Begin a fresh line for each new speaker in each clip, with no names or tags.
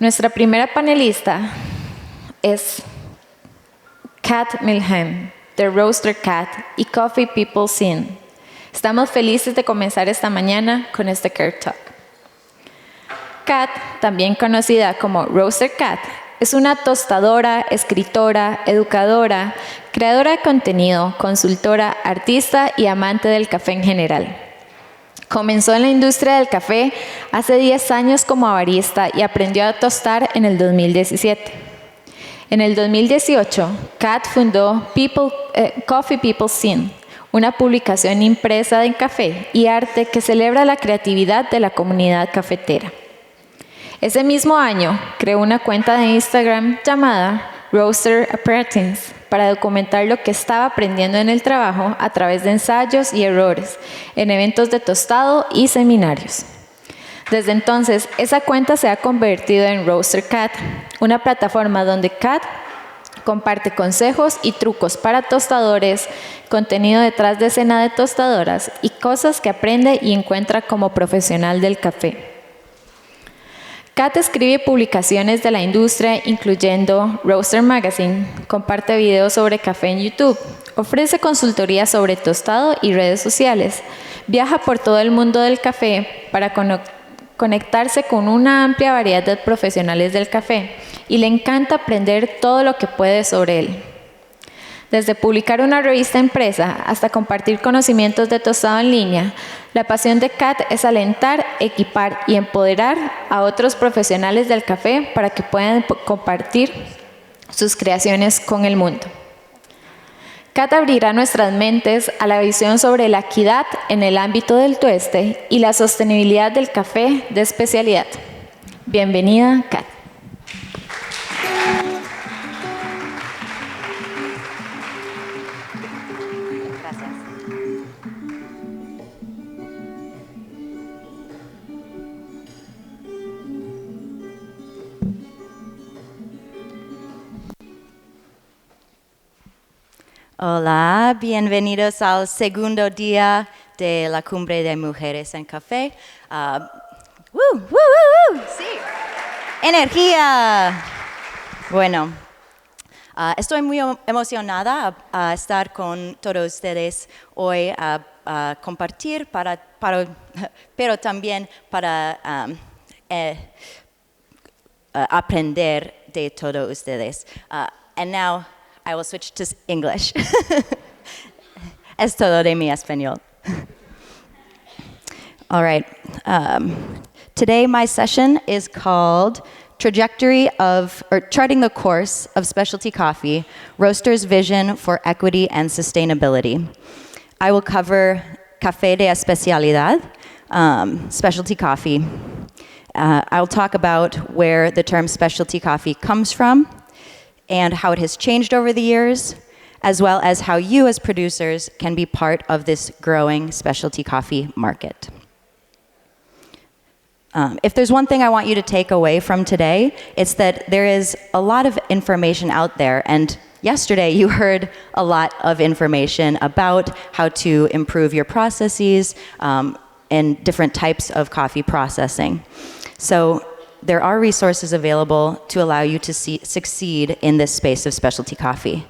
Nuestra primera panelista es Kat Melheim, The Roaster Cat y Coffee People Scene. Estamos felices de comenzar esta mañana con este Care Talk. Kat, también conocida como Roaster Cat, es una tostadora, escritora, educadora, creadora de contenido, consultora, artista y amante del café en general. Comenzó en la industria del café hace 10 años como barista y aprendió a tostar en el 2017. En el 2018, Kat fundó Coffee People Scene, una publicación impresa de café y arte que celebra la creatividad de la comunidad cafetera. Ese mismo año, creó una cuenta de Instagram llamada Roaster Apprentice para documentar lo que estaba aprendiendo en el trabajo a través de ensayos y errores en eventos de tostado y seminarios. Desde entonces, esa cuenta se ha convertido en Roaster Cat, una plataforma donde Kat comparte consejos y trucos para tostadores, contenido detrás de escena de tostadoras y cosas que aprende y encuentra como profesional del café. Kat escribe publicaciones de la industria, incluyendo Roaster Magazine, comparte videos sobre café en YouTube, ofrece consultoría sobre tostado y redes sociales, viaja por todo el mundo del café para conectarse con una amplia variedad de profesionales del café y le encanta aprender todo lo que puede sobre él. Desde publicar una revista impresa hasta compartir conocimientos de tostado en línea, la pasión de Kat es alentar, equipar y empoderar a otros profesionales del café para que puedan compartir sus creaciones con el mundo. Kat abrirá nuestras mentes a la visión sobre la equidad en el ámbito del tueste y la sostenibilidad del café de especialidad. Bienvenida, Kat.
Hola, bienvenidos al segundo día de la Cumbre de Mujeres en Café. Sí. ¡Energía! Bueno, estoy muy emocionada a estar con todos ustedes hoy a compartir, pero también para aprender de todos ustedes. And now, I will switch to English. Es todo de mi español. All right. Today my session is called Charting the Course of Specialty Coffee, Roaster's Vision for Equity and Sustainability. I will cover Café de Especialidad, specialty coffee. I'll talk about where the term specialty coffee comes from, and how it has changed over the years, as well as how you as producers can be part of this growing specialty coffee market. If there's one thing I want you to take away from today, it's that there is a lot of information out there, and yesterday you heard a lot of information about how to improve your processes and different types of coffee processing. So there are resources available to allow you to succeed in this space of specialty coffee.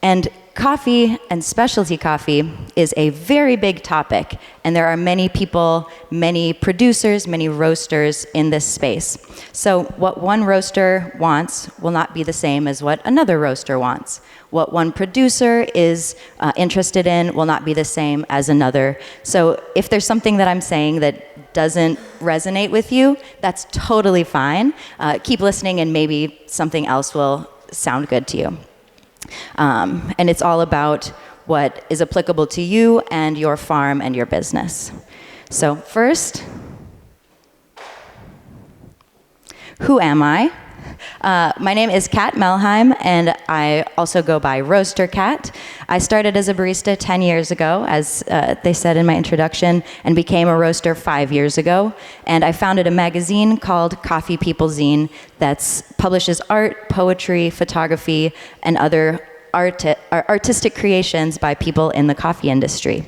And coffee and specialty coffee is a very big topic, and there are many people, many producers, many roasters in this space. So what one roaster wants will not be the same as what another roaster wants. What one producer is interested in will not be the same as another. So if there's something that I'm saying that doesn't resonate with you, that's totally fine. Keep listening and maybe something else will sound good to you. And it's all about what is applicable to you and your farm and your business. So first, who am I? My name is Kat Melheim, and I also go by Roaster Kat. I started as a barista 10 years ago, as they said in my introduction, and became a roaster 5 years ago. And I founded a magazine called Coffee People Zine that publishes art, poetry, photography, and other artistic creations by people in the coffee industry.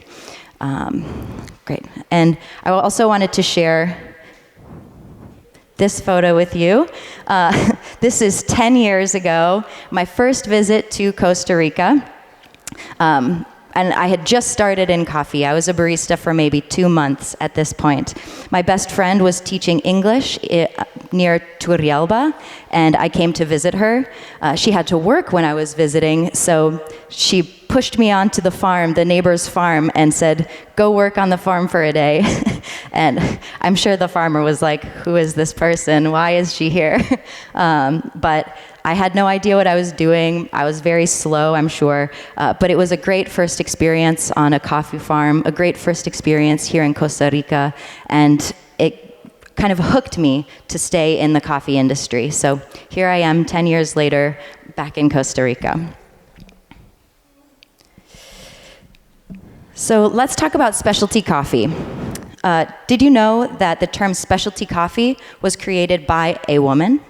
Great. And I also wanted to share this photo with you. This is 10 years ago, my first visit to Costa Rica. And I had just started in coffee. I was a barista for maybe 2 months at this point. My best friend was teaching English near Turrialba, and I came to visit her. She had to work when I was visiting, so she pushed me onto the farm, the neighbor's farm, and said, go work on the farm for a day. And I'm sure the farmer was like, who is this person? Why is she here? But I had no idea what I was doing. I was very slow, I'm sure. But it was a great first experience on a coffee farm, a great first experience here in Costa Rica, and it kind of hooked me to stay in the coffee industry. So here I am 10 years later, back in Costa Rica. So let's talk about specialty coffee. Did you know that the term specialty coffee was created by a woman?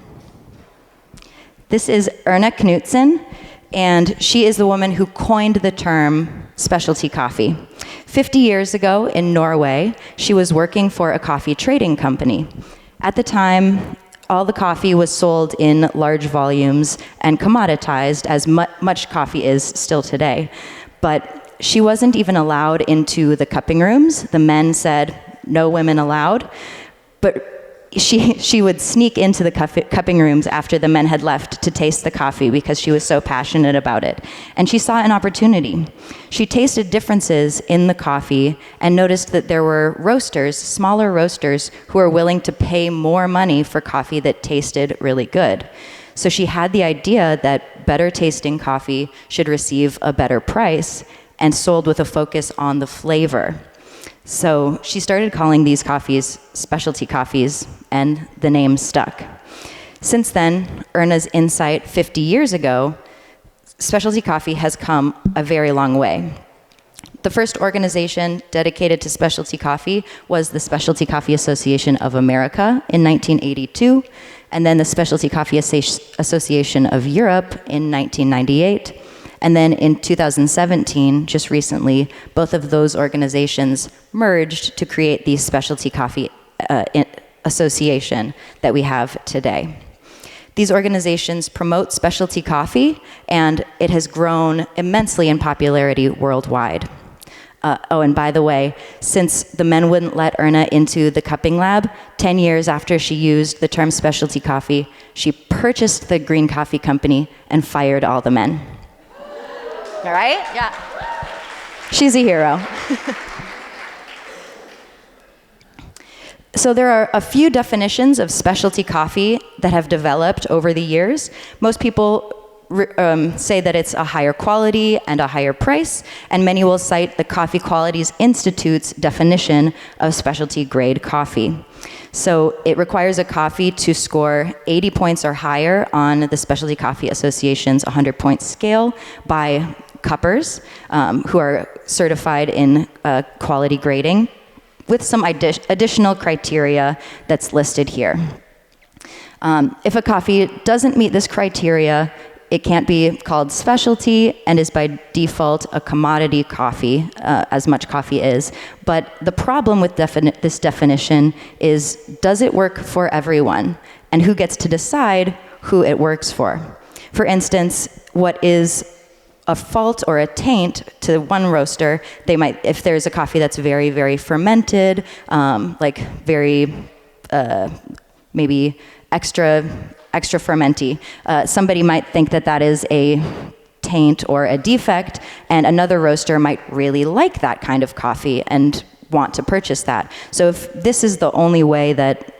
This is Erna Knutsen, and she is the woman who coined the term specialty coffee. 50 years ago in Norway, she was working for a coffee trading company. At the time, all the coffee was sold in large volumes and commoditized, as much coffee is still today. But she wasn't even allowed into the cupping rooms. The men said, no women allowed. But she would sneak into the cupping rooms after the men had left to taste the coffee because she was so passionate about it. And she saw an opportunity. She tasted differences in the coffee and noticed that there were roasters, smaller roasters, who were willing to pay more money for coffee that tasted really good. So she had the idea that better tasting coffee should receive a better price and sold with a focus on the flavor. So she started calling these coffees specialty coffees, and the name stuck. Since then, Erna's insight 50 years ago, specialty coffee has come a very long way. The first organization dedicated to specialty coffee was the Specialty Coffee Association of America in 1982, and then the Specialty Coffee Association of Europe in 1998. And then in 2017, just recently, both of those organizations merged to create the Specialty Coffee Association that we have today. These organizations promote specialty coffee, and it has grown immensely in popularity worldwide. And by the way, since the men wouldn't let Erna into the cupping lab, 10 years after she used the term specialty coffee, she purchased the green coffee company and fired all the men. All right? Yeah. She's a hero. So there are a few definitions of specialty coffee that have developed over the years. Most people say that it's a higher quality and a higher price, and many will cite the Coffee Qualities Institute's definition of specialty grade coffee. So it requires a coffee to score 80 points or higher on the Specialty Coffee Association's 100-point scale by cuppers who are certified in quality grading, with some additional criteria that's listed here. If a coffee doesn't meet this criteria, it can't be called specialty and is by default a commodity coffee, as much coffee is. But the problem with this definition is, does it work for everyone? And who gets to decide who it works for? For instance, what is a fault or a taint to one roaster, they might, if there's a coffee that's very, very fermented, like very, maybe extra fermenty, somebody might think that that is a taint or a defect, and another roaster might really like that kind of coffee and want to purchase that. So if this is the only way that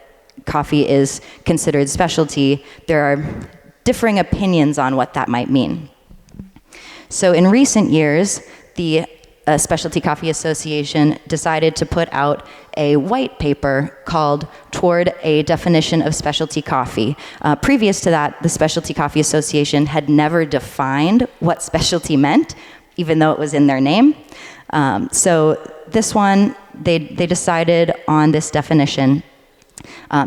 coffee is considered specialty, there are differing opinions on what that might mean. So in recent years, the Specialty Coffee Association decided to put out a white paper called Toward a Definition of Specialty Coffee. Previous to that, the Specialty Coffee Association had never defined what specialty meant, even though it was in their name. So this one, they decided on this definition.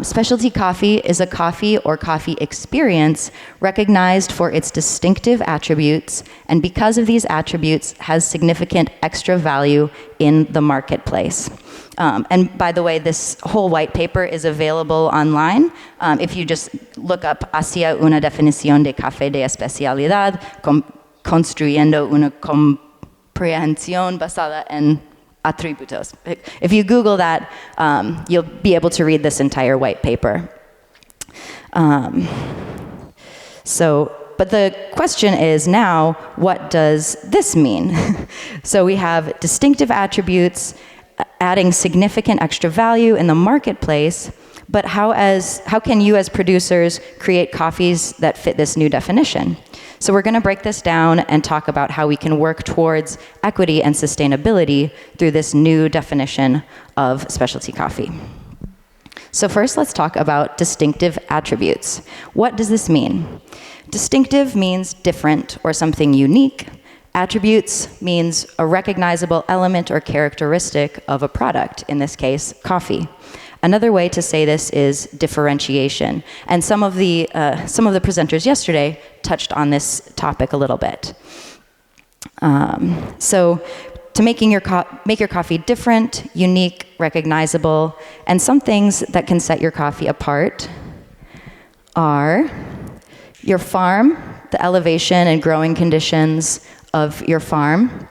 Specialty coffee is a coffee or coffee experience recognized for its distinctive attributes, and because of these attributes, has significant extra value in the marketplace. And by the way, this whole white paper is available online. If you just look up Hacia una definición de café de especialidad, construyendo una comprehensión basada en atributos. If you Google that, you'll be able to read this entire white paper. But the question is now, what does this mean? So we have distinctive attributes, adding significant extra value in the marketplace, but how can you as producers create coffees that fit this new definition? So we're going to break this down and talk about how we can work towards equity and sustainability through this new definition of specialty coffee. So first, let's talk about distinctive attributes. What does this mean? Distinctive means different or something unique. Attributes means a recognizable element or characteristic of a product, in this case, coffee. Another way to say this is differentiation, and some of the presenters yesterday touched on this topic a little bit. So, to make your coffee different, unique, recognizable, and some things that can set your coffee apart are your farm, the elevation and growing conditions of your farm,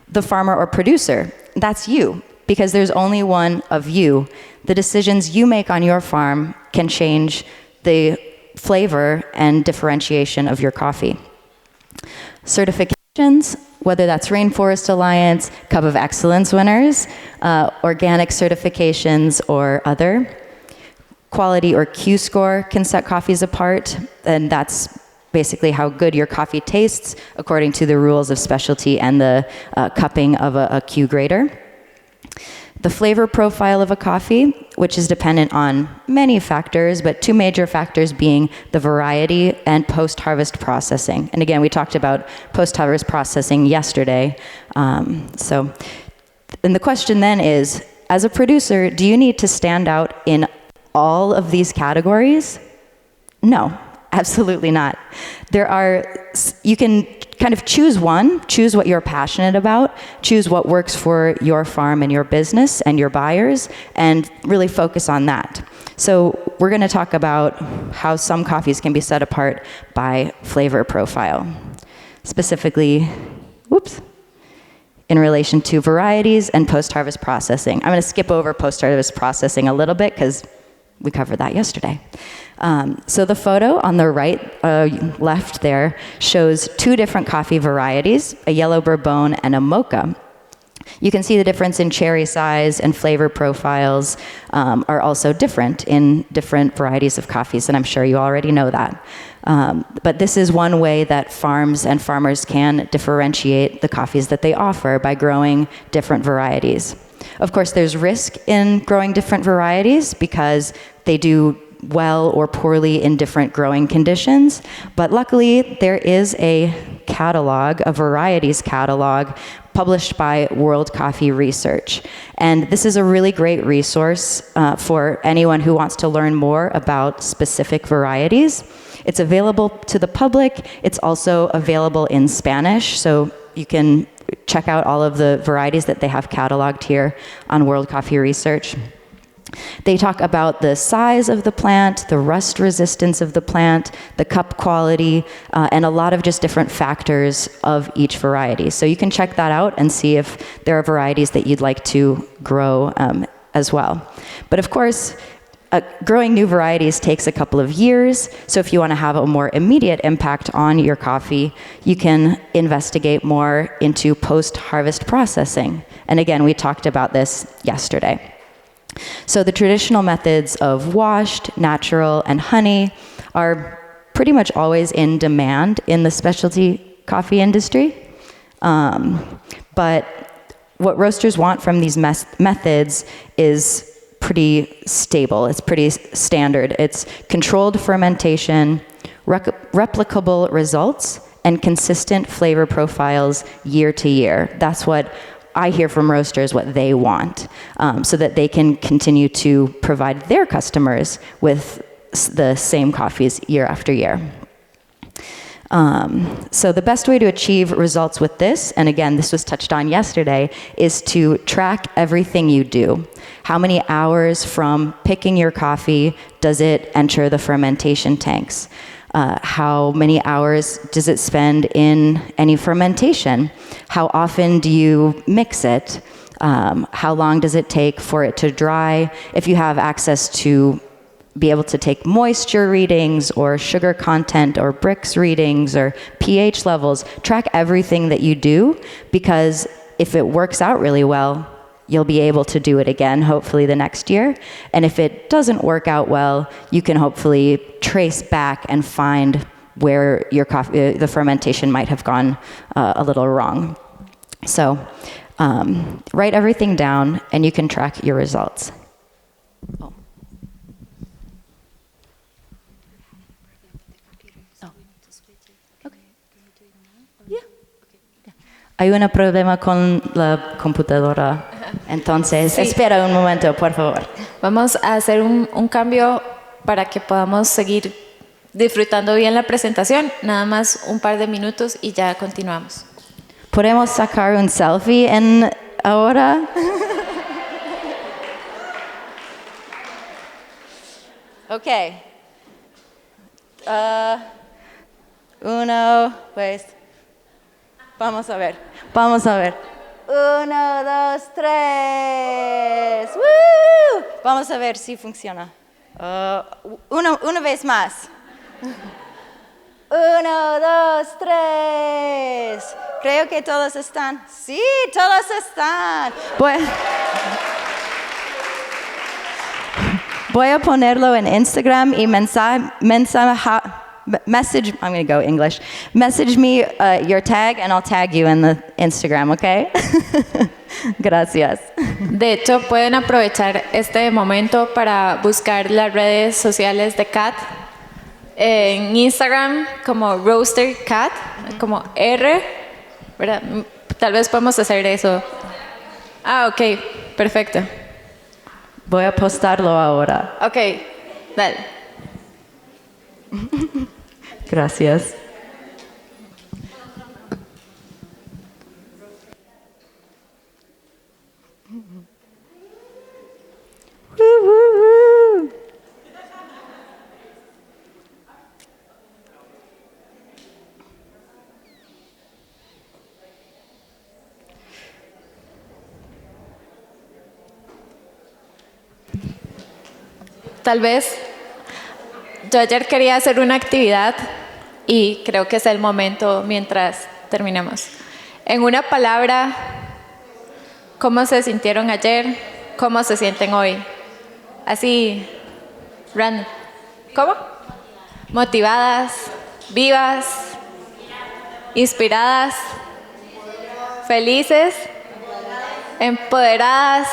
the farmer or producer, that's you, because there's only one of you. The decisions you make on your farm can change the flavor and differentiation of your coffee. Certifications, whether that's Rainforest Alliance, Cup of Excellence winners, organic certifications, or other. Quality or Q score can set coffees apart, and that's basically how good your coffee tastes according to the rules of specialty and the cupping of a Q grader. The flavor profile of a coffee, which is dependent on many factors, but two major factors being the variety and post-harvest processing. And again, we talked about post-harvest processing yesterday. And the question then is, as a producer, do you need to stand out in all of these categories? No, absolutely not. You can kind of choose what you're passionate about, choose what works for your farm and your business and your buyers, and really focus on that. So we're going to talk about how some coffees can be set apart by flavor profile, specifically, in relation to varieties and post-harvest processing. I'm going to skip over post-harvest processing a little bit because we covered that yesterday. So the photo on the left there shows two different coffee varieties, a yellow bourbon and a mocha. You can see the difference in cherry size and flavor profiles are also different in different varieties of coffees, and I'm sure you already know that. But this is one way that farms and farmers can differentiate the coffees that they offer by growing different varieties. Of course, there's risk in growing different varieties because they do well or poorly in different growing conditions, but luckily there is a varieties catalog published by World Coffee Research. And this is a really great resource for anyone who wants to learn more about specific varieties. It's available to the public. It's also available in Spanish, so you can check out all of the varieties that they have cataloged here on World Coffee Research. They talk about the size of the plant, the rust resistance of the plant, the cup quality, and a lot of just different factors of each variety. So you can check that out and see if there are varieties that you'd like to grow as well. But of course, growing new varieties takes a couple of years, so if you want to have a more immediate impact on your coffee, you can investigate more into post-harvest processing. And again, we talked about this yesterday. So the traditional methods of washed, natural, and honey are pretty much always in demand in the specialty coffee industry. But what roasters want from these methods is pretty stable. It's pretty standard. It's controlled fermentation, replicable results, and consistent flavor profiles year to year. That's what I hear from roasters what they want, so that they can continue to provide their customers with the same coffees year after year. So the best way to achieve results with this, and again, this was touched on yesterday, is to track everything you do. How many hours from picking your coffee does it enter the fermentation tanks? How many hours does it spend in any fermentation? How often do you mix it? How long does it take for it to dry? If you have access to be able to take moisture readings or sugar content or Brix readings or pH levels, track everything that you do, because if it works out really well, you'll be able to do it again, hopefully the next year. And if it doesn't work out well, you can hopefully trace back and find where your coffee, the fermentation might have gone a little wrong. So write everything down and you can track your results. Oh. Hay un problema con la computadora, entonces sí. Espera un momento, por favor.
Vamos a hacer un cambio para que podamos seguir disfrutando bien la presentación. Nada más un par de minutos y ya continuamos.
¿Podemos sacar un selfie ahora? Ok. Uno, pues... Vamos a ver. 1, 2, 3. ¡Woo! Vamos a ver si funciona. Una vez más. 1, 2, 3. Creo que todos están. Sí, todos están. Voy a ponerlo en Instagram y message, I'm going to go English. Message me your tag and I'll tag you in the Instagram, okay? Gracias.
De hecho, pueden aprovechar este momento para buscar las redes sociales de Kat. En Instagram como Roaster Kat, como R, ¿verdad? Tal vez podemos hacer eso. Ah, ok, perfecto.
Voy a postarlo ahora.
Ok, dale.
Gracias.
Tal vez yo ayer quería hacer una actividad y creo que es el momento mientras terminemos. En una palabra, ¿cómo se sintieron ayer? ¿Cómo se sienten hoy? Así, random. ¿Cómo? Motivadas, vivas, inspiradas, felices, empoderadas,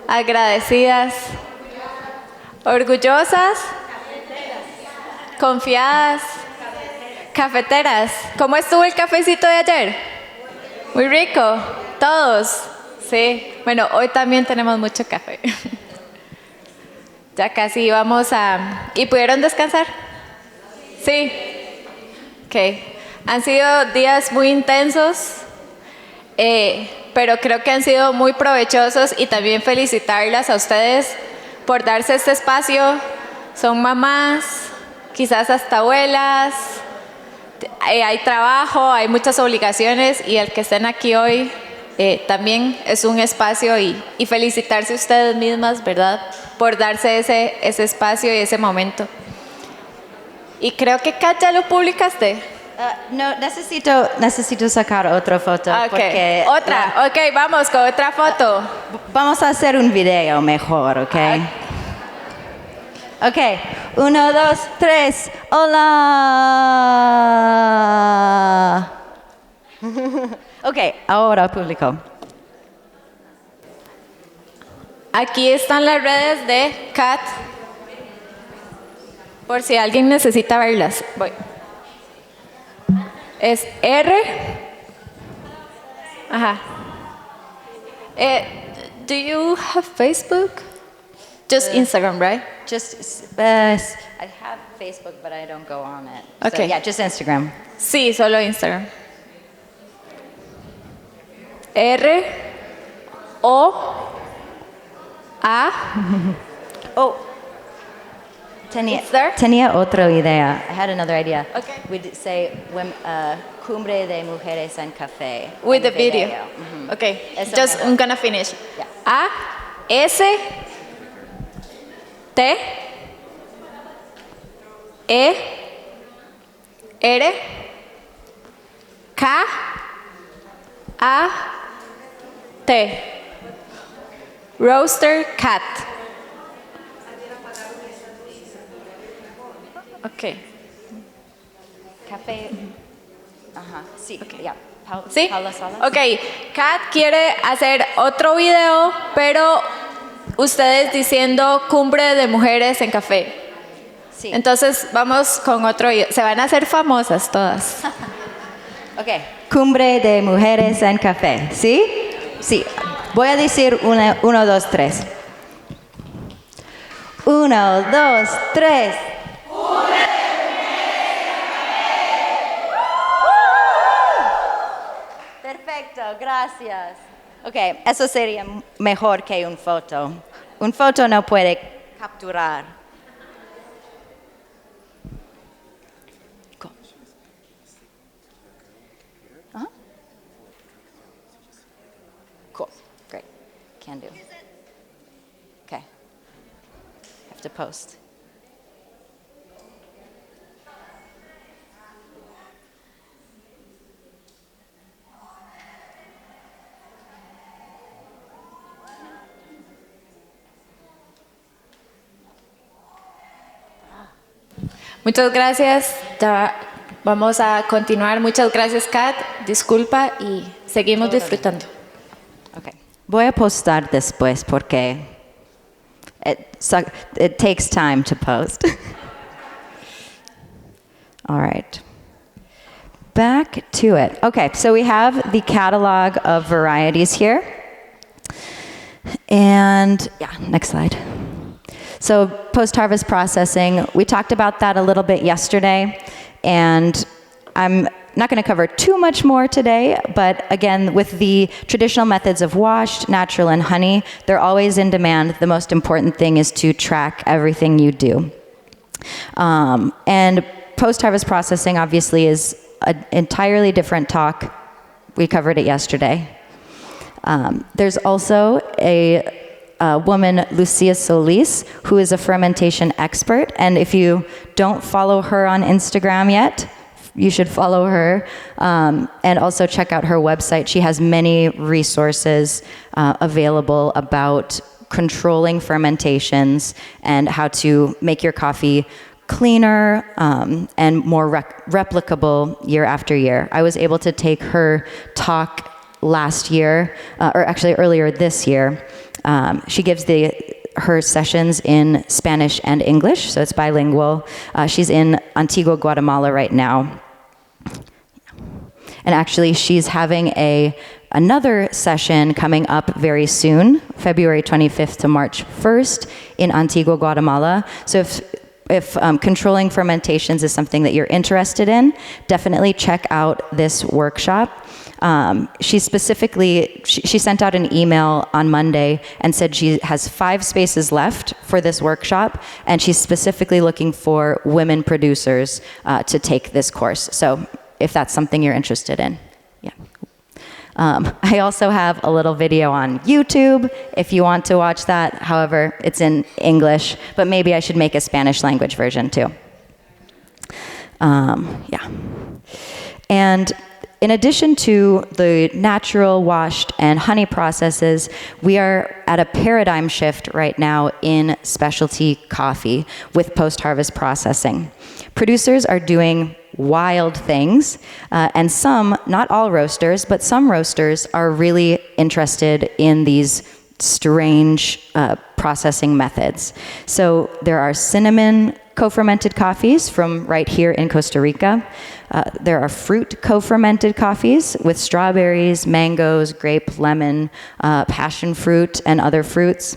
agradecidas, orgullosas, confiadas, cafeteras. ¿Cómo estuvo el cafecito de ayer? Muy rico. Todos. Sí. Bueno, hoy también tenemos mucho café. Ya casi vamos a... ¿Y pudieron descansar? Sí. Ok. Han sido días muy intensos, pero creo que han sido muy provechosos y también felicitarlas a ustedes por darse este espacio. Son mamás, quizás hasta abuelas, hay trabajo, hay muchas obligaciones y el que estén aquí hoy también es un espacio y felicitarse ustedes mismas, ¿verdad? Por darse ese espacio y ese momento. Y creo que Kat, ¿ya lo publicaste?
No, necesito sacar otra foto.
Okay.
Porque
ok, vamos con otra foto.
Vamos a hacer un video mejor, ¿ok? Ok, 1, 2, 3. Hola. Ok, ahora público.
Aquí están las redes de Kat, por si alguien necesita verlas. Voy. Es R. Ajá. Do you have Facebook? Just Instagram, right?
I have Facebook, but I don't go on it.
Okay.
So, yeah, just Instagram.
Sí, solo Instagram. R O A.
Oh,
It's there?
tenía otra idea. I had another idea.
Okay.
We'd say Cumbre de Mujeres en Café.
With the
en
video.
Mhm.
Okay,
Eso
just
mejor.
I'm gonna finish.
Yeah.
A, S, T, E, R, K, A, T. Roaster Cat. Okay.
Café. Ajá, sí, ya.
¿Sí?
Paula Salas.
Ok, Kat quiere hacer otro video, pero ustedes diciendo cumbre de mujeres en café.
Sí.
Entonces vamos con otro video. Se van a hacer famosas todas.
Ok. Cumbre de Mujeres en Café. ¿Sí? Sí. Voy a decir 1, 2, 3. 1, 2, 3. Perfecto, gracias. Ok, eso sería mejor que un foto. Un foto no puede capturar. Cool. Uh-huh. Cool, great. Can do. Okay. Have to post.
Muchas gracias. Ya vamos a continuar. Muchas gracias, Kat. Disculpa y seguimos disfrutando.
Okay. Voy a postar después porque it takes time to post. All right. Back to it. Okay, so we have the catalog of varieties here. And yeah, next slide. So post-harvest processing, we talked about that a little bit yesterday, and I'm not going to cover too much more today, but again, with the traditional methods of washed, natural, and honey, they're always in demand. The most important thing is to track everything you do. And post-harvest processing obviously is an entirely different talk. We covered it yesterday. There's also a woman, Lucia Solis, who is a fermentation expert. And if you don't follow her on Instagram yet, you should follow her. And also check out her website. She has many resources available about controlling fermentations and how to make your coffee cleaner and more replicable year after year. I was able to take her talk last year, or actually earlier this year. She gives her sessions in Spanish and English, so it's bilingual. She's in Antigua, Guatemala right now. And actually, she's having another session coming up very soon, February 25th to March 1st in Antigua, Guatemala. So if controlling fermentations is something that you're interested in, definitely check out this workshop. She sent out an email on Monday and said she has 5 spaces left for this workshop, and she's specifically looking for women producers to take this course. So if that's something you're interested in, yeah. I also have a little video on YouTube if you want to watch that. However, it's in English, but maybe I should make a Spanish language version too. Yeah. And in addition to the natural, washed, and honey processes, we are at a paradigm shift right now in specialty coffee with post-harvest processing. Producers are doing wild things, and some, not all roasters, but some roasters are really interested in these strange processing methods. So there are cinnamon co-fermented coffees from right here in Costa Rica. There are fruit co-fermented coffees with strawberries, mangoes, grape, lemon, passion fruit, and other fruits.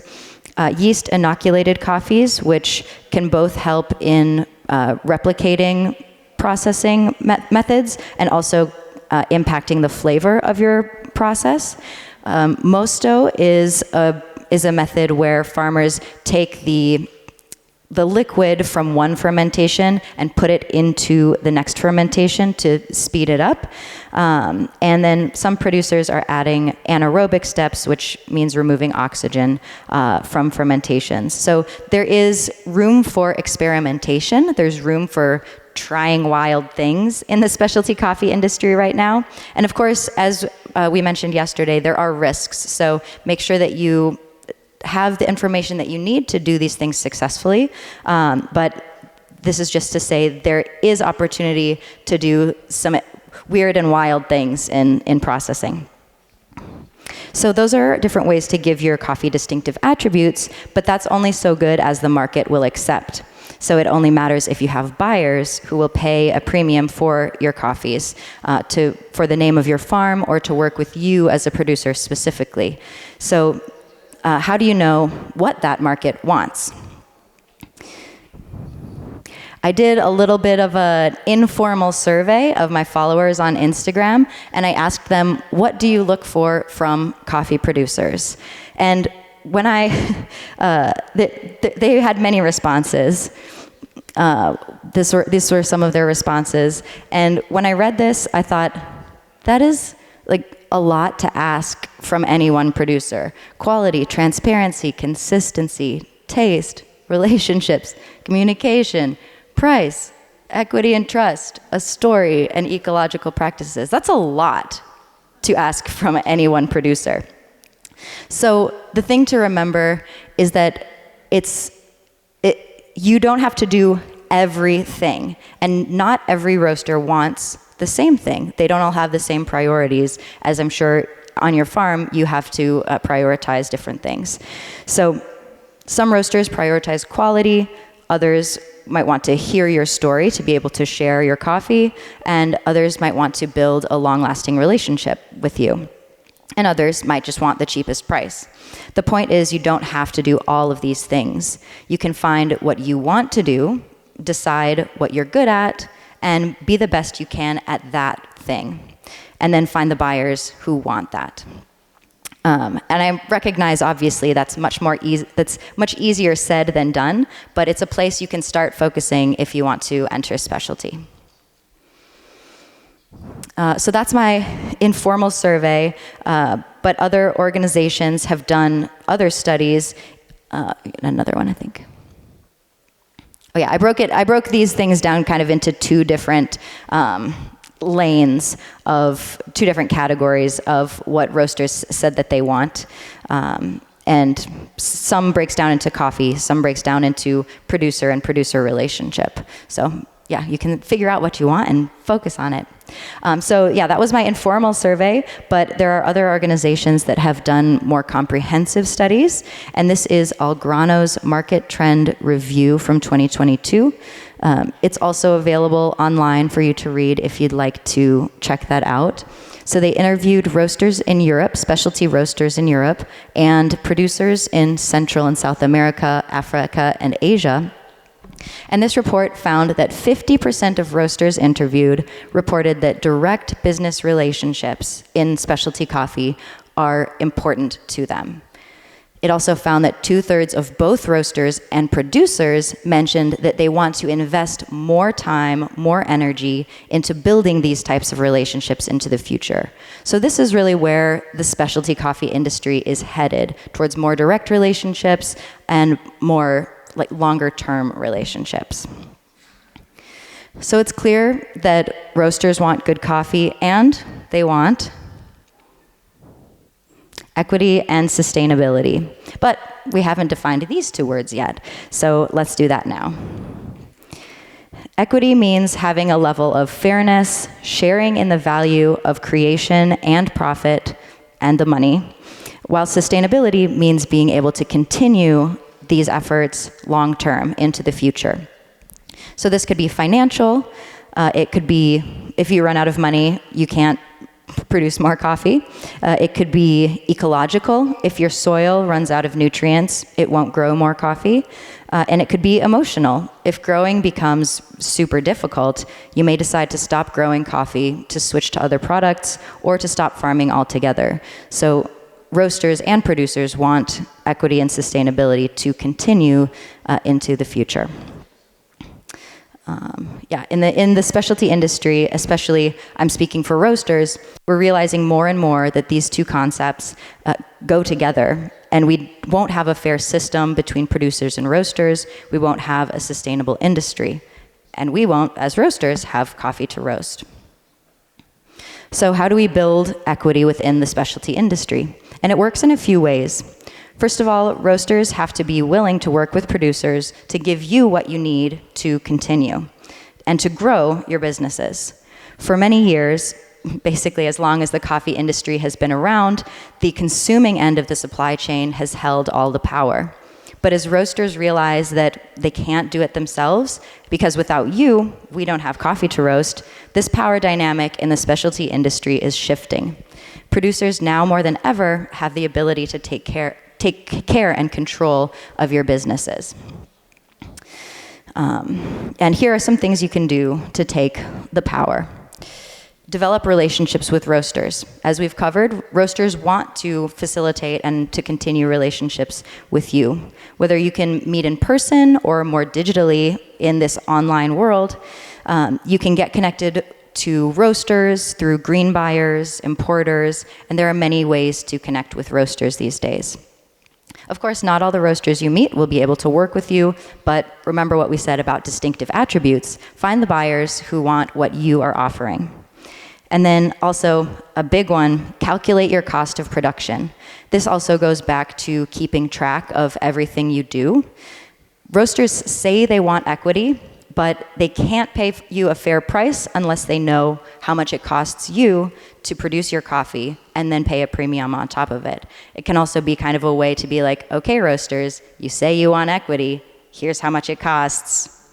Yeast inoculated coffees, which can both help in replicating processing methods and also impacting the flavor of your process. Mosto is a method where farmers take the liquid from one fermentation and put it into the next fermentation to speed it up. And then some producers are adding anaerobic steps, which means removing oxygen from fermentations. So there is room for experimentation. There's room for trying wild things in the specialty coffee industry right now. And of course, as we mentioned yesterday, there are risks. So make sure that you have the information that you need to do these things successfully. But this is just to say there is opportunity to do some weird and wild things in processing. So those are different ways to give your coffee distinctive attributes, but that's only so good as the market will accept. So it only matters if you have buyers who will pay a premium for your coffees, for the name of your farm, or to work with you as a producer specifically. So how do you know what that market wants? I did a little bit of an informal survey of my followers on Instagram, and I asked them, what do you look for from coffee producers? And when they had many responses. These were some of their responses. And when I read this, I thought, that is like a lot to ask from any one producer. Quality, transparency, consistency, taste, relationships, communication, price, equity and trust, a story, and ecological practices. That's a lot to ask from any one producer. So the thing to remember is that you don't have to do everything, and not every roaster wants the same thing. They don't all have the same priorities, as I'm sure on your farm you have to prioritize different things. So some roasters prioritize quality, others might want to hear your story to be able to share your coffee, and others might want to build a long-lasting relationship with you. And others might just want the cheapest price. The point is, you don't have to do all of these things. You can find what you want to do, decide what you're good at, and be the best you can at that thing. And then find the buyers who want that. And I recognize, obviously, that's much easier said than done, but it's a place you can start focusing if you want to enter specialty. So that's my informal survey, but other organizations have done other studies. Another one, I think. Oh yeah, I broke these things down kind of into two different lanes of two different categories of what roasters said that they want. And some breaks down into coffee, some breaks down into producer and producer relationship. So yeah, you can figure out what you want and focus on it. So yeah, that was my informal survey, but there are other organizations that have done more comprehensive studies, and this is Algrano's Market Trend Review from 2022. It's also available online for you to read if you'd like to check that out. So they interviewed roasters in Europe, specialty roasters in Europe, and producers in Central and South America, Africa, and Asia. And this report found that 50% of roasters interviewed reported that direct business relationships in specialty coffee are important to them. It also found that 2/3 of both roasters and producers mentioned that they want to invest more time, more energy into building these types of relationships into the future. So this is really where the specialty coffee industry is headed, towards more direct relationships and more like longer-term relationships. So it's clear that roasters want good coffee and they want equity and sustainability. But we haven't defined these two words yet, so let's do that now. Equity means having a level of fairness, sharing in the value of creation and profit and the money, while sustainability means being able to continue these efforts long term into the future. So this could be financial. It could be if you run out of money, you can't produce more coffee. It could be ecological. If your soil runs out of nutrients, it won't grow more coffee. And it could be emotional. If growing becomes super difficult, you may decide to stop growing coffee, to switch to other products, or to stop farming altogether. So roasters and producers want equity and sustainability to continue into the future. In the specialty industry, especially I'm speaking for roasters, we're realizing more and more that these two concepts go together, and we won't have a fair system between producers and roasters. We won't have a sustainable industry, and we won't, as roasters, have coffee to roast. So how do we build equity within the specialty industry? And it works in a few ways. First of all, roasters have to be willing to work with producers to give you what you need to continue and to grow your businesses. For many years, basically as long as the coffee industry has been around, the consuming end of the supply chain has held all the power. But as roasters realize that they can't do it themselves, because without you, we don't have coffee to roast, this power dynamic in the specialty industry is shifting. Producers now more than ever have the ability to take care and control of your businesses. And here are some things you can do to take the power. Develop relationships with roasters. As we've covered, roasters want to facilitate and to continue relationships with you. Whether you can meet in person or more digitally in this online world, you can get connected to roasters through green buyers, importers, and there are many ways to connect with roasters these days. Of course, not all the roasters you meet will be able to work with you, but remember what we said about distinctive attributes. Find the buyers who want what you are offering. And then also, a big one, calculate your cost of production. This also goes back to keeping track of everything you do. Roasters say they want equity, but they can't pay you a fair price unless they know how much it costs you to produce your coffee and then pay a premium on top of it. It can also be kind of a way to be like, okay, roasters, you say you want equity, here's how much it costs.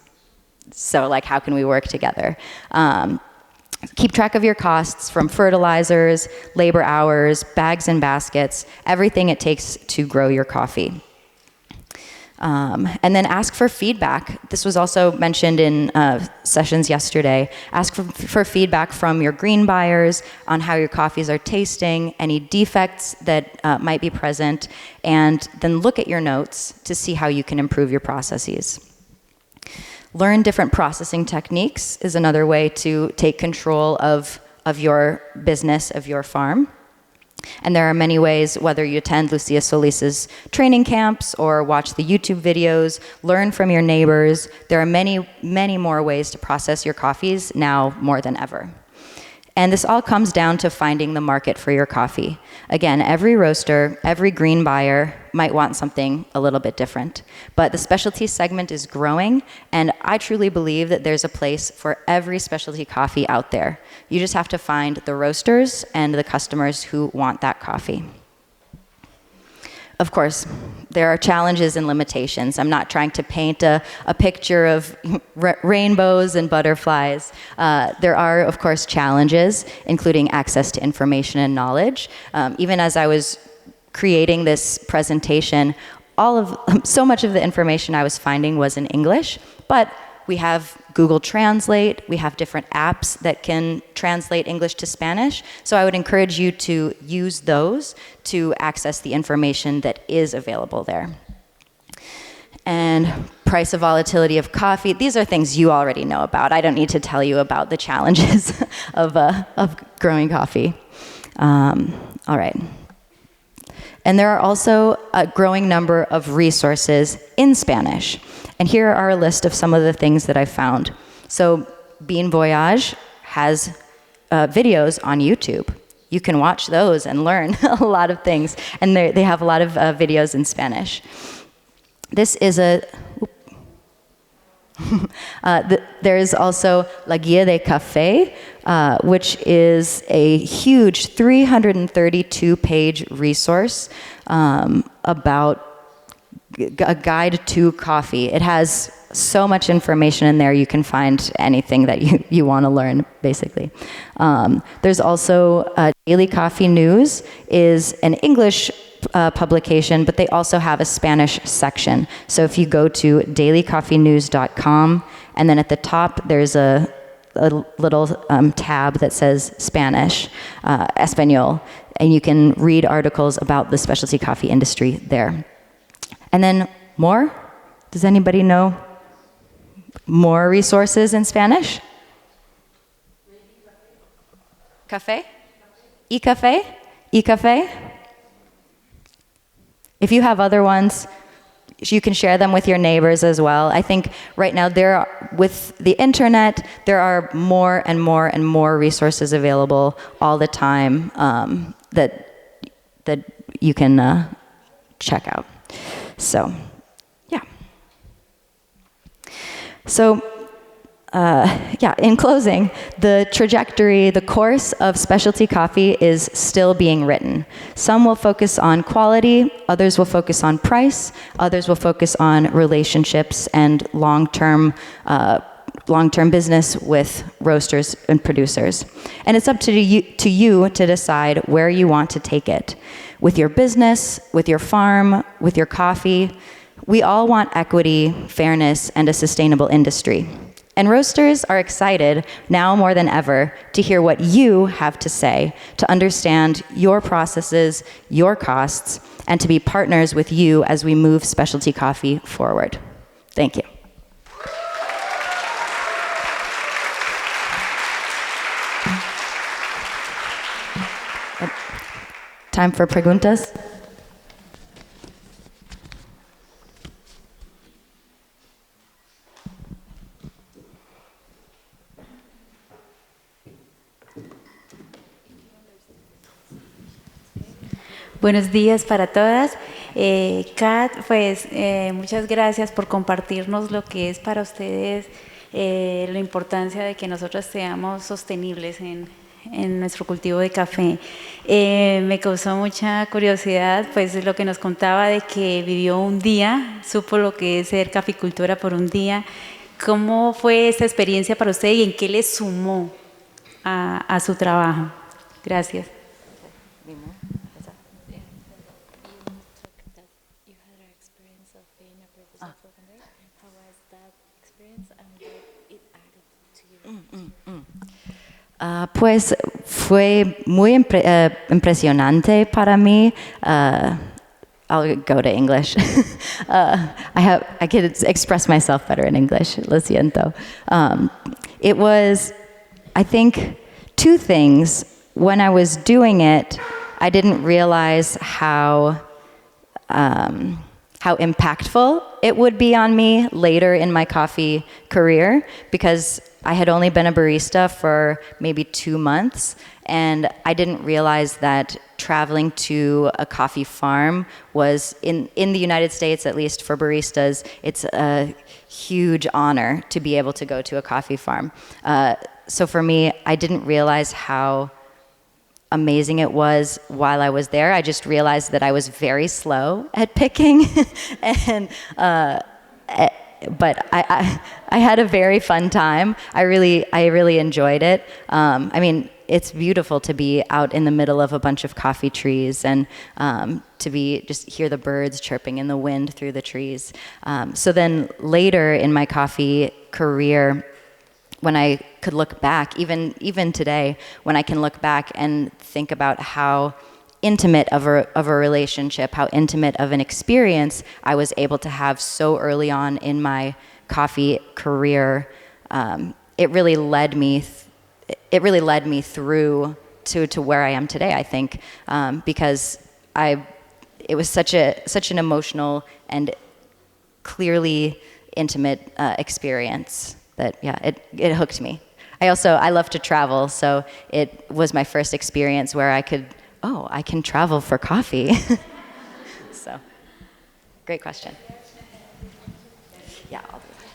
So like, how can we work together? Keep track of your costs from fertilizers, labor hours, bags and baskets, everything it takes to grow your coffee. And then ask for feedback. This was also mentioned in sessions yesterday. Ask for feedback from your green buyers on how your coffees are tasting, any defects that might be present, and then look at your notes to see how you can improve your processes. Learn different processing techniques is another way to take control of your business, of your farm. And there are many ways, whether you attend Lucia Solis's training camps or watch the YouTube videos, learn from your neighbors. There are many, many more ways to process your coffees now more than ever. And this all comes down to finding the market for your coffee. Again, every roaster, every green buyer might want something a little bit different. But the specialty segment is growing, and I truly believe that there's a place for every specialty coffee out there. You just have to find the roasters and the customers who want that coffee. Of course, there are challenges and limitations. I'm not trying to paint a picture of rainbows and butterflies. There are, of course, challenges, including access to information and knowledge. Even as I was creating this presentation, so much of the information I was finding was in English, but we have Google Translate, we have different apps that can translate English to Spanish, so I would encourage you to use those to access the information that is available there. And price of volatility of coffee, these are things you already know about. I don't need to tell you about the challenges of growing coffee. All right. And there are also a growing number of resources in Spanish. And here are a list of some of the things that I found. So Bean Voyage has videos on YouTube. You can watch those and learn a lot of things. And they have a lot of videos in Spanish. This is There's also La Guía de Café, which is a huge 332-page resource about a guide to coffee. It has so much information in there, you can find anything that you want to learn, basically. There's also Daily Coffee News is an English publication, but they also have a Spanish section. So if you go to dailycoffeenews.com, and then at the top there's a little tab that says Spanish, Espanol, and you can read articles about the specialty coffee industry there. And then more? Does anybody know more resources in Spanish? Café? E-Café? E-Café? If you have other ones, you can share them with your neighbors as well. I think right now with the internet, there are more and more and more resources available all the time that you can check out. So, yeah. So, in closing, the trajectory, the course of specialty coffee is still being written. Some will focus on quality, others will focus on price, others will focus on relationships and long-term business with roasters and producers. And it's up to you to decide where you want to take it. With your business, with your farm, with your coffee, we all want equity, fairness, and a sustainable industry. And roasters are excited, now more than ever, to hear what you have to say, to understand your processes, your costs, and to be partners with you as we move specialty coffee forward. Thank you. Time for preguntas.
Buenos días para todas. Kat, pues muchas gracias por compartirnos lo que es para ustedes la importancia de que nosotros seamos sostenibles en nuestro cultivo de café. Me causó mucha curiosidad pues lo que nos contaba de que vivió un día, supo lo que es ser caficultora por un día. ¿Cómo fue esta experiencia para usted y en qué le sumó a su trabajo? Gracias.
Pues fue muy impresionante para mí. I'll go to English. I could express myself better in English. Lo siento. It was, I think, two things. When I was doing it, I didn't realize how impactful it would be on me later in my coffee career, because I had only been a barista for maybe 2 months, and I didn't realize that traveling to a coffee farm was, in the United States, at least for baristas, it's a huge honor to be able to go to a coffee farm. So for me, I didn't realize how amazing it was while I was there. I just realized that I was very slow at picking, and but I had a very fun time. I really enjoyed it. I mean, it's beautiful to be out in the middle of a bunch of coffee trees and to just hear the birds chirping in the wind through the trees. So then later in my coffee career, when I could look back, even today, when I can look back and think about how intimate of a relationship, how intimate of an experience I was able to have so early on in my coffee career, it really led me through to where I am today, I think, because it was such an emotional and clearly intimate experience that, yeah, it hooked me. I love to travel, so it was my first experience where I can travel for coffee. So, great question. Yeah, I'll do that.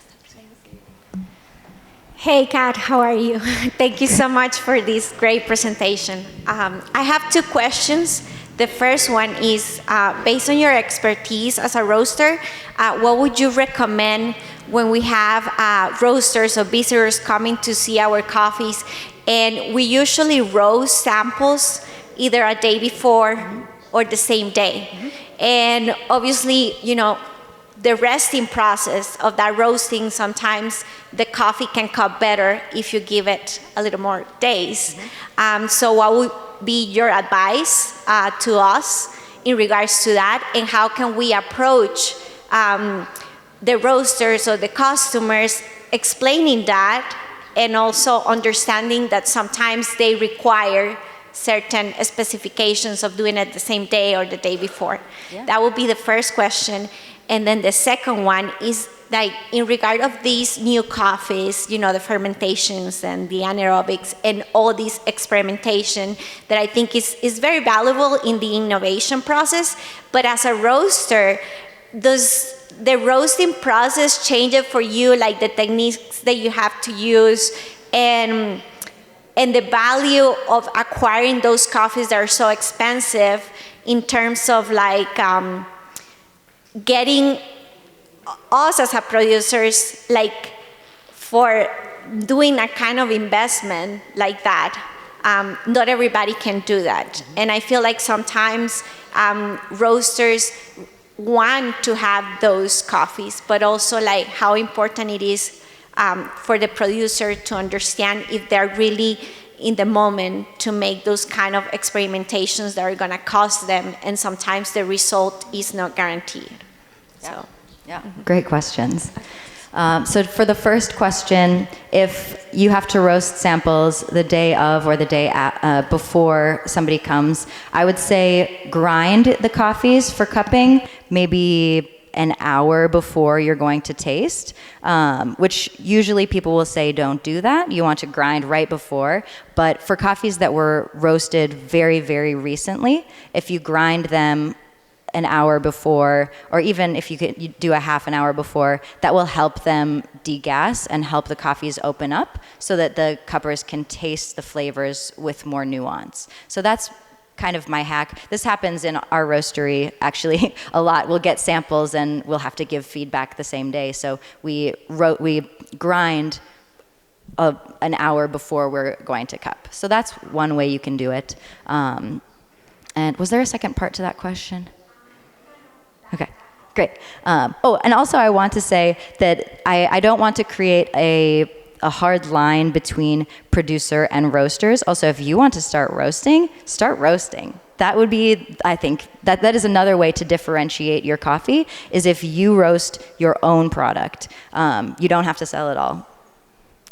Hey, Kat, how are you? Thank you so much for this great presentation. I have two questions. The first one is, based on your expertise as a roaster, what would you recommend when we have roasters or visitors coming to see our coffees? And we usually roast samples either a day before or the same day. And obviously, you know, the resting process of that roasting, sometimes the coffee can cut better if you give it a little more days. So what would be your advice to us in regards to that, and how can we approach the roasters or the customers explaining that, and also understanding that sometimes they require certain specifications of doing it the same day or the day before? Yeah. That would be the first question. And then the second one is, like, in regard of these new coffees, you know, the fermentations and the anaerobics and all this experimentation that I think is very valuable in the innovation process. But as a roaster, does the roasting process change it for you, like the techniques that you have to use, and the value of acquiring those coffees that are so expensive in terms of like getting us as a producers, like, for doing a kind of investment like that? Not everybody can do that. And I feel like sometimes roasters want to have those coffees, but also like how important it is for the producer to understand if they're really in the moment to make those kind of experimentations that are going to cost them, and sometimes the result is not guaranteed. So,
yeah, great questions. So for the first question, if you have to roast samples the day of or the day before somebody comes, I would say grind the coffees for cupping maybe an hour before you're going to taste, which usually people will say don't do that. You want to grind right before. But for coffees that were roasted very, very recently, if you grind them an hour before, or even if you do a half an hour before, that will help them degas and help the coffees open up so that the cuppers can taste the flavors with more nuance. So that's kind of my hack. This happens in our roastery actually a lot. We'll get samples and we'll have to give feedback the same day. So we grind an hour before we're going to cup. So that's one way you can do it. And was there a second part to that question? Okay, great. And also I want to say that I don't want to create a hard line between producer and roasters. Also, if you want to start roasting, start roasting. That would be, I think, that is another way to differentiate your coffee, is if you roast your own product. You don't have to sell it all.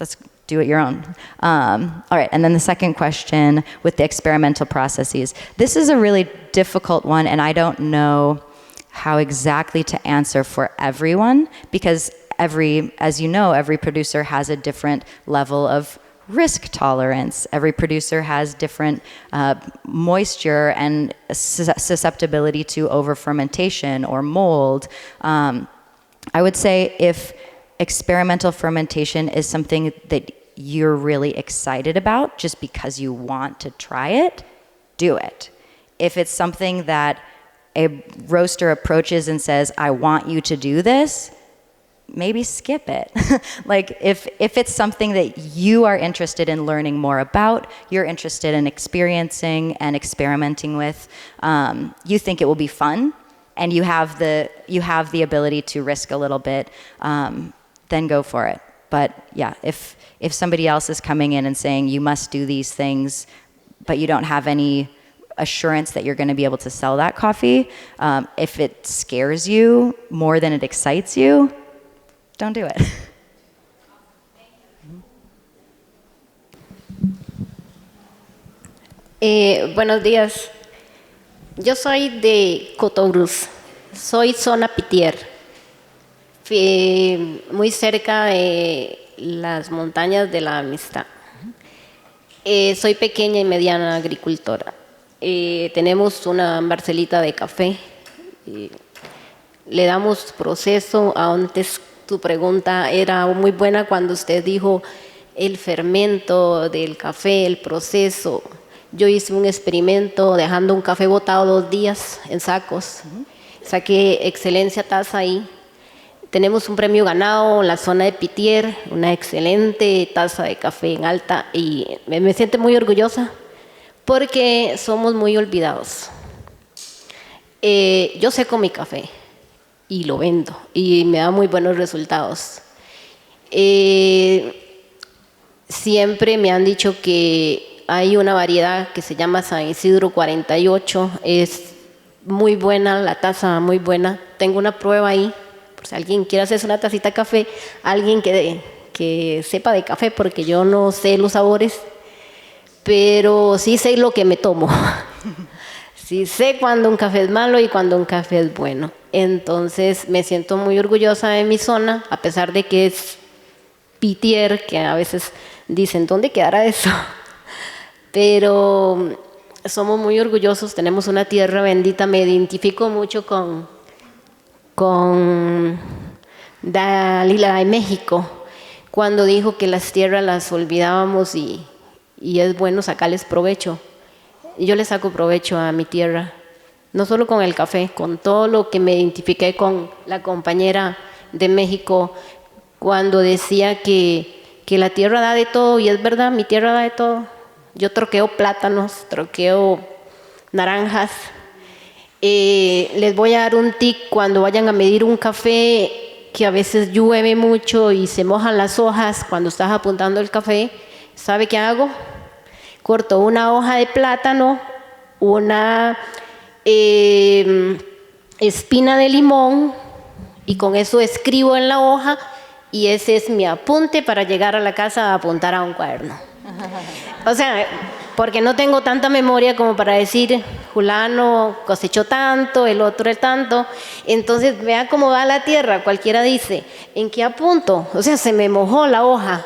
Let's do it your own. All right, and then the second question with the experimental processes. This is a really difficult one, and I don't know how exactly to answer for everyone, because as you know, every producer has a different level of risk tolerance. Every producer has different moisture and susceptibility to over-fermentation or mold. I would say if experimental fermentation is something that you're really excited about just because you want to try it, do it. If it's something that a roaster approaches and says, I want you to do this, maybe skip it. Like if it's something that you are interested in learning more about, you're interested in experiencing and experimenting with, you think it will be fun, and you have the ability to risk a little bit, then go for it. But yeah, if somebody else is coming in and saying you must do these things, but you don't have any assurance that you're going to be able to sell that coffee, if it scares you more than it excites you, don't do it.
Buenos días. Yo soy de Cotobruz. Soy zona Pitier. Muy cerca de las montañas de la Amistad. Soy pequeña y mediana agricultora. Tenemos una parcelita de café. Le damos proceso. Antes tu pregunta era muy buena cuando usted dijo el fermento del café, el proceso. Yo hice un experimento dejando un café botado 2 días en sacos. Saqué excelencia taza ahí. Tenemos un premio ganado en la zona de Pitier, una excelente taza de café en alta, y me siento muy orgullosa porque somos muy olvidados. Yo seco mi café y lo vendo y me da muy buenos resultados. Siempre me han dicho que hay una variedad que se llama San Isidro 48, es muy buena, la taza muy buena. Tengo una prueba ahí, por si alguien quiere hacerse una tacita de café, alguien que sepa de café, porque yo no sé los sabores, pero sí sé lo que me tomo. Sí sé cuando un café es malo y cuando un café es bueno. Entonces me siento muy orgullosa de mi zona, a pesar de que es Pitier, que a veces dicen, ¿dónde quedará eso? Pero somos muy orgullosos, tenemos una tierra bendita. Me identifico mucho con Dalila de México, cuando dijo que las tierras las olvidábamos y es bueno sacarles provecho. Y yo le saco provecho a mi tierra, no solo con el café, con todo lo que me identifiqué con la compañera de México, cuando decía que la tierra da de todo, y es verdad, mi tierra da de todo. Yo troqueo plátanos, troqueo naranjas. Les voy a dar un tip cuando vayan a medir un café, que a veces llueve mucho y se mojan las hojas cuando estás apuntando el café. ¿Sabe qué hago? Corto una hoja de plátano, una espina de limón, y con eso escribo en la hoja, y ese es mi apunte para llegar a la casa a apuntar a un cuaderno. O sea, porque no tengo tanta memoria como para decir, fulano cosechó tanto, el otro es tanto. Entonces, vea cómo va la tierra. Cualquiera dice, ¿en qué apunto? O sea, se me mojó la hoja.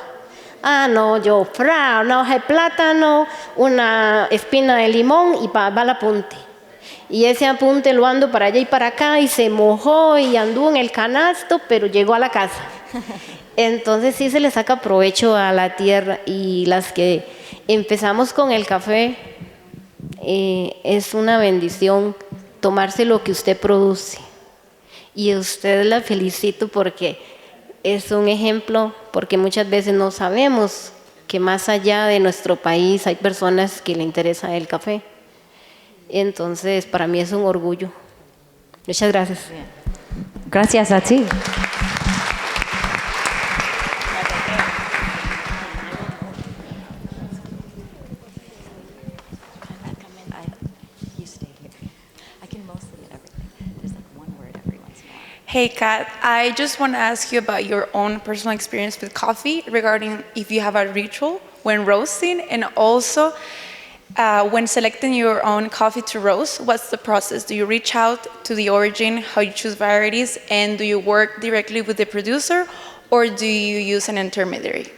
Ah, no, yo, una hoja de plátano, una espina de limón, y va el apunte. Y ese apunte lo ando para allá y para acá, y se mojó y anduvo en el canasto, pero llegó a la casa. Entonces sí se le saca provecho a la tierra. Y las que empezamos con el café, es una bendición tomarse lo que usted produce. Y a usted la felicito porque es un ejemplo, porque muchas veces no sabemos que más allá de nuestro país hay personas que le interesa el café. Entonces, para mí es un orgullo. Muchas gracias.
Gracias a ti.
Hey Kat, I just want to ask you about your own personal experience with coffee, regarding if you have a ritual when roasting, and also when selecting your own coffee to roast. What's the process? Do you reach out to the origin, how you choose varieties, and do you work directly with the producer, or do you use an intermediary?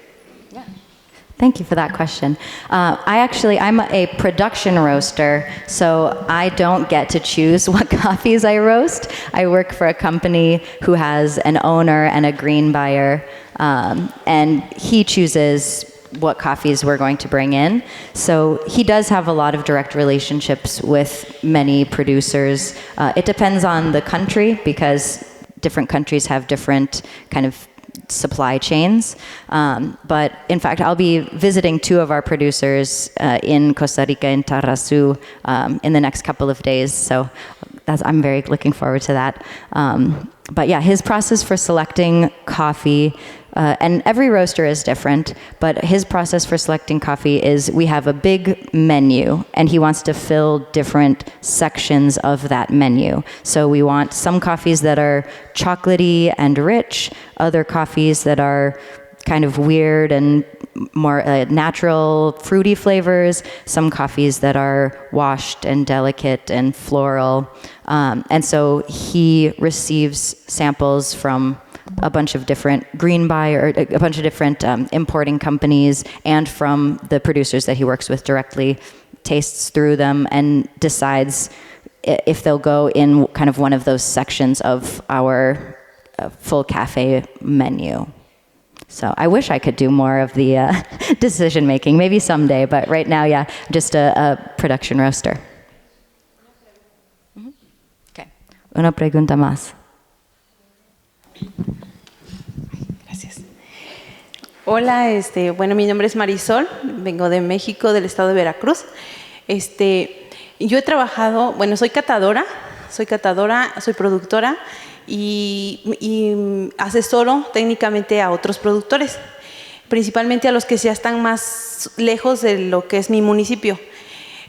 Thank you for that question. I'm a production roaster, so I don't get to choose what coffees I roast. I work for a company who has an owner and a green buyer, and he chooses what coffees we're going to bring in. So he does have a lot of direct relationships with many producers. It depends on the country, because different countries have different kind of supply chains. But in fact, I'll be visiting 2 of our producers in Costa Rica, in Tarrazú, in the next couple of days. So I'm very looking forward to that. But yeah, his process for selecting coffee, and every roaster is different, but his process for selecting coffee is, we have a big menu, and he wants to fill different sections of that menu. So we want some coffees that are chocolatey and rich, other coffees that are kind of weird and more natural, fruity flavors, some coffees that are washed and delicate and floral. And so he receives samples from a bunch of different a bunch of different importing companies, and from the producers that he works with directly, tastes through them and decides if they'll go in kind of one of those sections of our full cafe menu. So I wish I could do more of the decision making, maybe someday, but right now, yeah, just a production roaster. Okay. Una pregunta más.
Gracias. Hola, bueno, mi nombre es Marisol, vengo de México, del estado de Veracruz. Yo he trabajado, bueno, soy catadora, soy productora y asesoro técnicamente a otros productores, principalmente a los que ya están más lejos de lo que es mi municipio.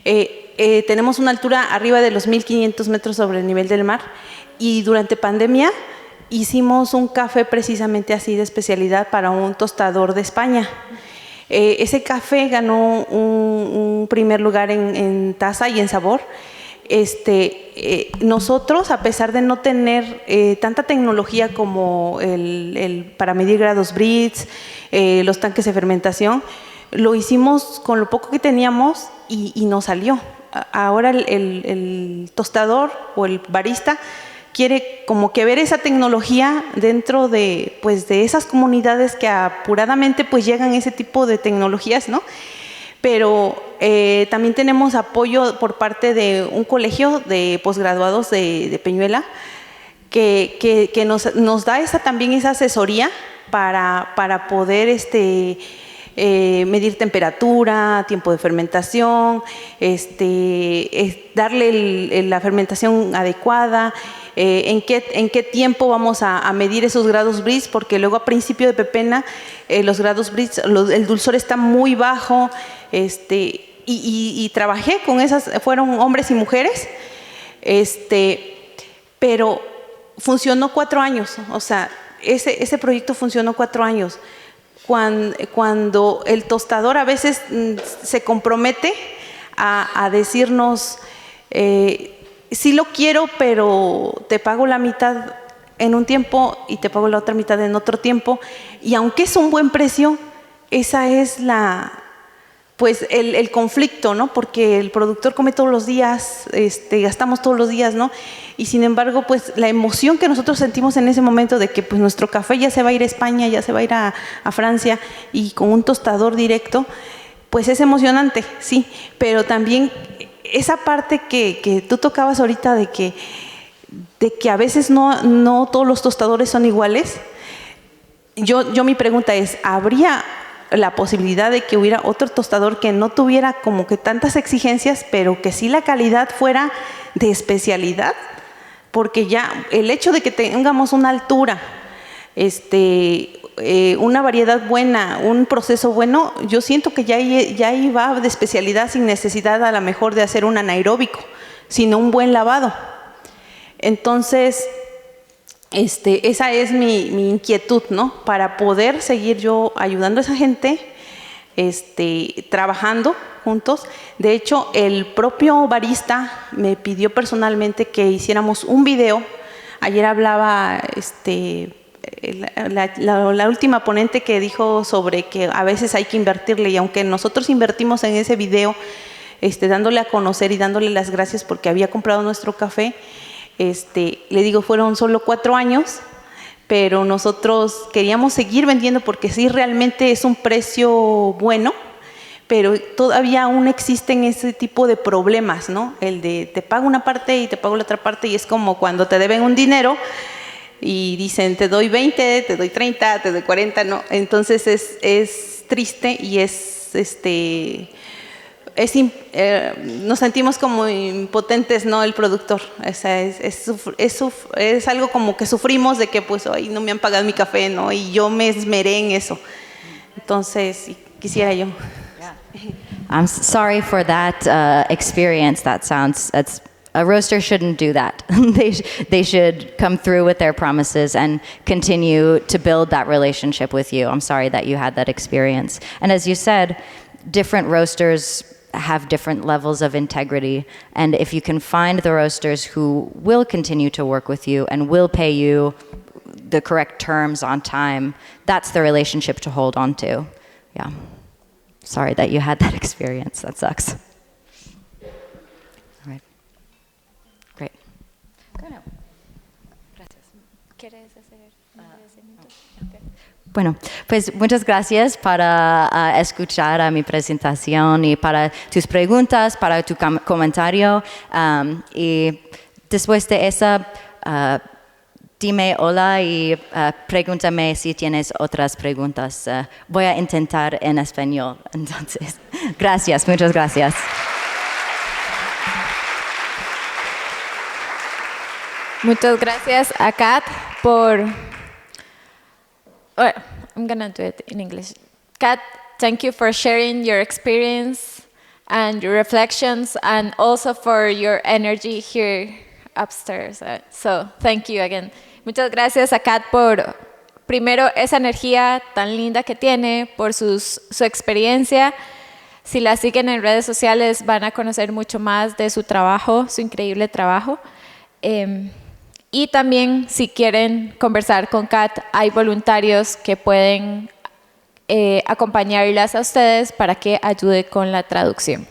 Tenemos una altura arriba de los 1,500 metros sobre el nivel del mar y durante pandemia hicimos un café precisamente así de especialidad para un tostador de España. Ese café ganó un primer lugar en taza y en sabor. Nosotros, a pesar de no tener tanta tecnología como para medir grados Brix, los tanques de fermentación, lo hicimos con lo poco que teníamos y nos salió. Ahora el tostador o el barista quiere como que ver esa tecnología dentro de, pues, de esas comunidades que apuradamente pues llegan ese tipo de tecnologías, ¿no? Pero también tenemos apoyo por parte de un colegio de posgraduados de Peñuela que nos da también esa asesoría para poder medir temperatura, tiempo de fermentación, darle la fermentación adecuada, en qué tiempo vamos a medir esos grados Brix, porque luego a principio de pepena los grados Brix, el dulzor está muy bajo, y trabajé con esas, fueron hombres y mujeres, pero funcionó 4 años, o sea, ese proyecto funcionó 4 años. Cuando el tostador a veces se compromete a decirnos, sí lo quiero, pero te pago la mitad en un tiempo y te pago la otra mitad en otro tiempo, y aunque es un buen precio, esa es el conflicto, ¿no? Porque el productor come todos los días, gastamos todos los días, ¿no? Y sin embargo, pues la emoción que nosotros sentimos en ese momento de que pues nuestro café ya se va a ir a España, ya se va a ir a Francia, y con un tostador directo, pues es emocionante, sí, pero también esa parte que tú tocabas ahorita de que a veces no todos los tostadores son iguales. Yo mi pregunta es, ¿habría la posibilidad de que hubiera otro tostador que no tuviera como que tantas exigencias, pero que sí la calidad fuera de especialidad? Porque ya el hecho de que tengamos una altura, una variedad buena, un proceso bueno, yo siento que ya ahí va de especialidad sin necesidad a lo mejor de hacer un anaeróbico, sino un buen lavado. Entonces, esa es mi inquietud, ¿no? Para poder seguir yo ayudando a esa gente, trabajando juntos. De hecho, el propio barista me pidió personalmente que hiciéramos un video. Ayer hablaba la última ponente que dijo sobre que a veces hay que invertirle, y aunque nosotros invertimos en ese video, dándole a conocer y dándole las gracias porque había comprado nuestro café, le digo, fueron solo 4 años, pero nosotros queríamos seguir vendiendo porque sí, realmente es un precio bueno, pero todavía aún existen ese tipo de problemas, ¿no? El de te pago una parte y te pago la otra parte, y es como cuando te deben un dinero y dicen te doy 20, te doy 30, te doy 40, ¿no? Entonces es triste y nos sentimos como impotentes, ¿no? El productor, o sea, es algo como que sufrimos de que pues ay, no me han pagado mi café, ¿no? Y yo me esmeré en eso. Entonces quisiera yo.
I'm sorry for that experience. A roaster shouldn't do that. They should come through with their promises and continue to build that relationship with you. I'm sorry that you had that experience. And as you said, different roasters have different levels of integrity, and if you can find the roasters who will continue to work with you and will pay you the correct terms on time, that's the relationship to hold on to. Yeah. Sorry that you had that experience. That sucks. All right. Great.
Gracias.
Bueno, pues muchas gracias para escuchar a mi presentación y para tus preguntas, para tu comentario. Y después de esa, dime hola y pregúntame si tienes otras preguntas. Voy a intentar en español. Entonces, gracias, muchas gracias.
Muchas gracias a Kat por... Well, I'm going to do it in English. Kat, thank you for sharing your experience and your reflections and also for your energy here upstairs. So, thank you again. Muchas gracias a Kat por, primero, esa energía tan linda que tiene, por su experiencia. Si la siguen en redes sociales van a conocer mucho más de su trabajo, su increíble trabajo. Y también, si quieren conversar con Kat, hay voluntarios que pueden acompañarlas a ustedes para que ayude con la traducción.